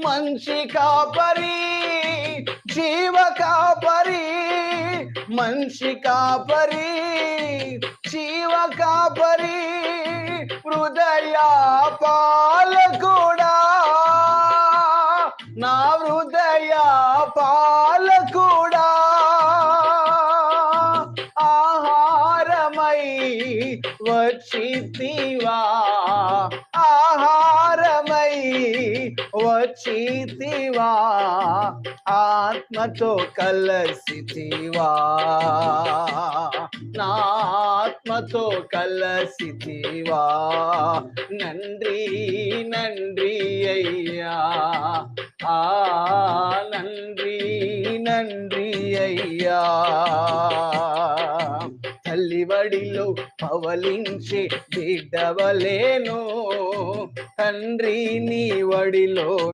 మంచి కాపరి, జీవ కాపరి, మంచి కాపరి, జీవ కాపరి, హృదయ పాలకుడా, నా హృదయ పాలకుడా, ఆహారమై వచ్చితివా, ఆహారమై వచ్చితివా, ఆత్మతో కలసితివా, నా ఆత్మతో కలసితివా, నంద్రి నంద్రి అయ్యా, నంద్రి నంద్రి అయ్యా. తల్లివడిలో పవలించే బిడ్డవలేను, తండ్రి నీ వడిలో